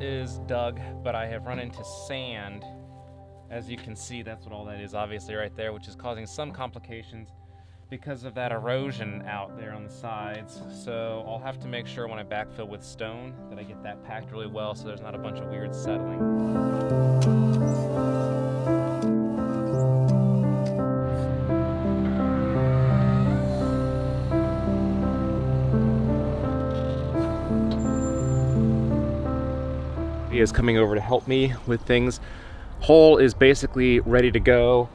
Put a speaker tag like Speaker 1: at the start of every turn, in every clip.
Speaker 1: is dug, but I have run into sand. As you can see, that's what all that is, obviously right there, which is causing some complications because of that erosion out there on the sides. So I'll have to make sure when I backfill with stone that I get that packed really well so there's not a bunch of weird settling. He is coming over to help me with things. Hole is basically ready to go.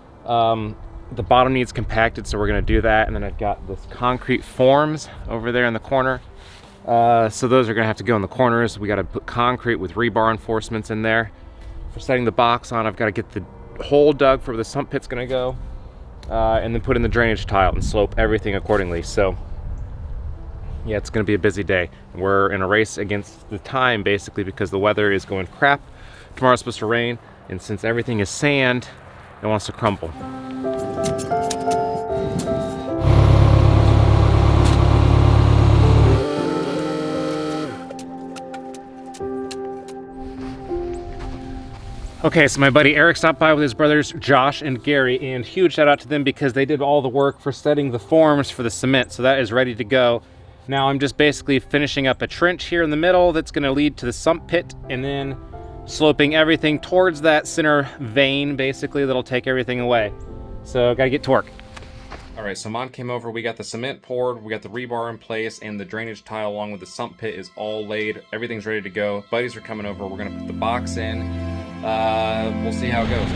Speaker 1: The bottom needs compacted, so we're gonna do that. And then I've got this concrete forms over there in the corner. So those are gonna have to go in the corners. We gotta put concrete with rebar reinforcements in there. For setting the box on, I've gotta get the hole dug for where the sump pit's gonna go, and then put in the drainage tile and slope everything accordingly. So yeah, it's gonna be a busy day. We're in a race against the time, basically, because the weather is going crap. Tomorrow's supposed to rain, and since everything is sand, it wants to crumble. Okay, so my buddy Eric stopped by with his brothers Josh and Gary, and huge shout out to them because they did all the work for setting the forms for the cement, so that is ready to go. Now I'm just basically finishing up a trench here in the middle that's going to lead to the sump pit, and then sloping everything towards that center vein, basically, that'll take everything away. So gotta get to work. All right, so Mon came over, we got the cement poured, we got the rebar in place, and the drainage tile along with the sump pit is all laid. Everything's ready to go. Buddies are coming over, we're gonna put the box in. We'll see how it goes.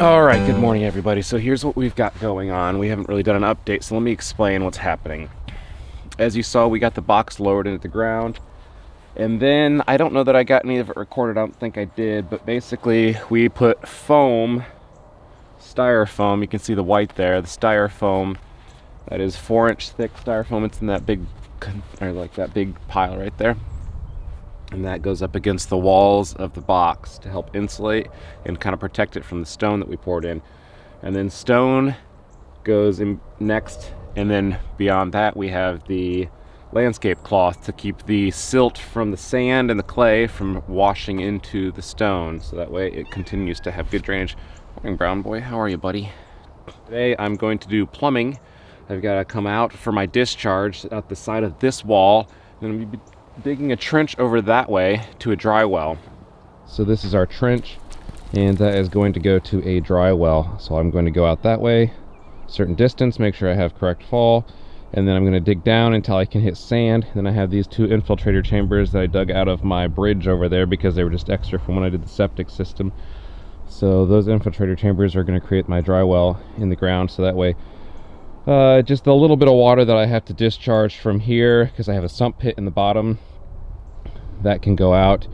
Speaker 1: All right, good morning everybody. So here's what we've got going on. We haven't really done an update, so let me explain what's happening. As you saw, we got the box lowered into the ground, and then I don't know that I got any of it recorded. I don't think I did, but basically we put foam, styrofoam. You can see the white there, the styrofoam. That is 4-inch thick styrofoam. It's in that big, or like that big pile right there. and that goes up against the walls of the box to help insulate and kind of protect it from the stone that we poured in. And then stone goes in next, and then beyond that we have the landscape cloth to keep the silt from the sand and the clay from washing into the stone, so that way it continues to have good drainage. Morning, brown boy. How are you, buddy? Today I'm going to do plumbing. I've got to come out for my discharge at the side of this wall, and I'm going to be digging a trench over that way to a dry well. So this is our trench, and that is going to go to a dry well. So I'm going to go out that way, certain distance, make sure I have correct fall, and then I'm going to dig down until I can hit sand. Then I have these 2 infiltrator chambers that I dug out of my bridge over there because they were just extra from when I did the septic system. So those infiltrator chambers are going to create my dry well in the ground, so that way just the little bit of water that I have to discharge from here, because I have a sump pit in the bottom, that can go out,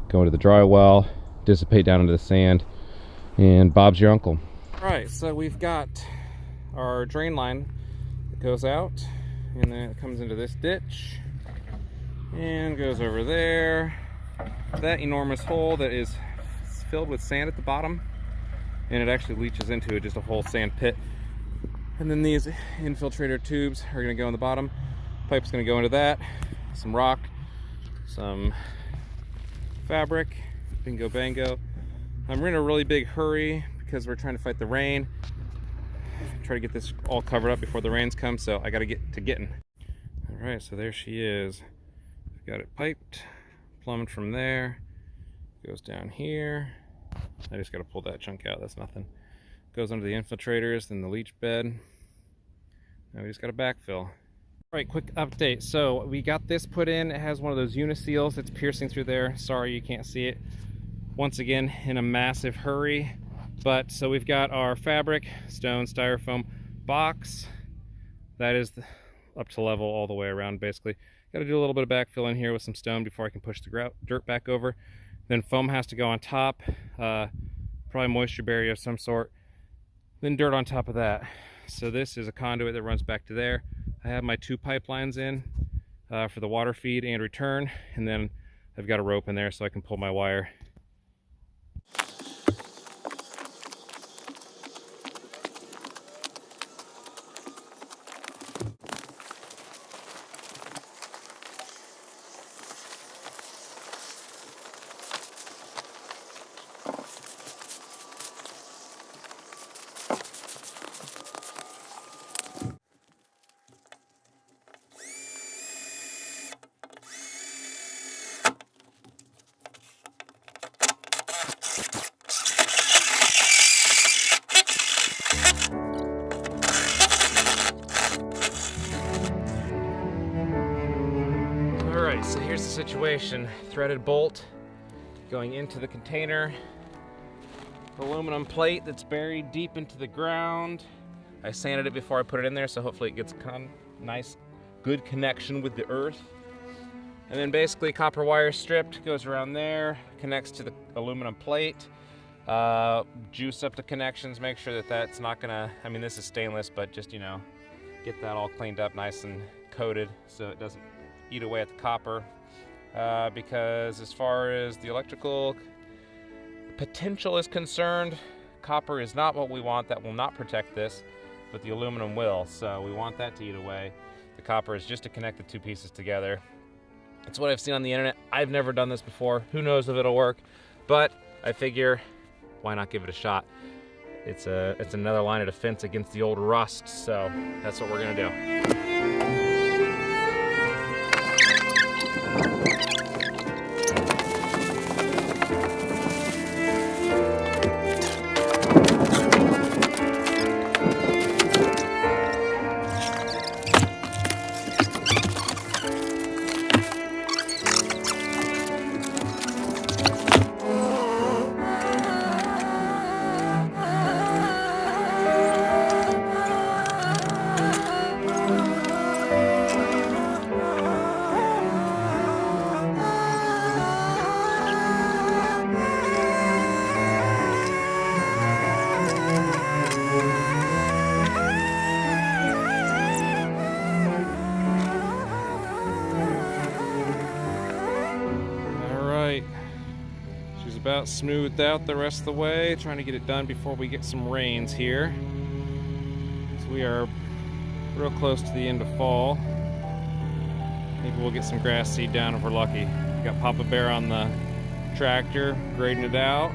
Speaker 1: go into the dry well, dissipate down into the sand, and Bob's your uncle. All right, so we've got our drain line that goes out, and then it comes into this ditch and goes over there. That enormous hole that is filled with sand at the bottom, and it actually leaches into just a whole sand pit. And then these infiltrator tubes are going to go in the bottom. Pipe's going to go into that. Some rock, some fabric, bingo bango. I'm in a really big hurry because we're trying to fight the rain. Try to get this all covered up before the rains come, so I got to get to getting. All right, so there she is. I've got it piped, plumbed from there. Goes down here. I just got to pull that chunk out. That's nothing. Goes under the infiltrators, then the leach bed. Now we just got to backfill. All right, quick update. So we got this put in. It has one of those uniseals that's piercing through there. Sorry you can't see it. Once again, in a massive hurry. But so we've got our fabric, stone, styrofoam box. That is up to level all the way around, basically. Got to do a little bit of backfill in here with some stone before I can push the dirt back over. Then foam has to go on top. Probably moisture barrier of some sort. Then dirt on top of that. So this is a conduit that runs back to there. I have my 2 pipelines in for the water feed and return, and then I've got a rope in there so I can pull my wire. So here's the situation. Threaded bolt going into the container. Aluminum plate that's buried deep into the ground. I sanded it before I put it in there, so hopefully it gets nice, good connection with the earth. And then basically copper wire stripped, goes around there, connects to the aluminum plate. Juice up the connections, make sure that that's not gonna, I mean this is stainless, but just, you know, get that all cleaned up nice and coated so it doesn't eat away at the copper, because as far as the electrical potential is concerned, copper is not what we want. That will not protect this, but the aluminum will, so we want that to eat away. The copper is just to connect the 2 pieces together. It's what I've seen on the internet. I've never done this before. Who knows if it'll work, but I figure why not give it a shot. It's another line of defense against the old rust, so that's what we're gonna do. about smoothed out the rest of the way. Trying to get it done before we get some rains here. So we are real close to the end of fall. Maybe we'll get some grass seed down if we're lucky. We got Papa Bear on the tractor, grading it out.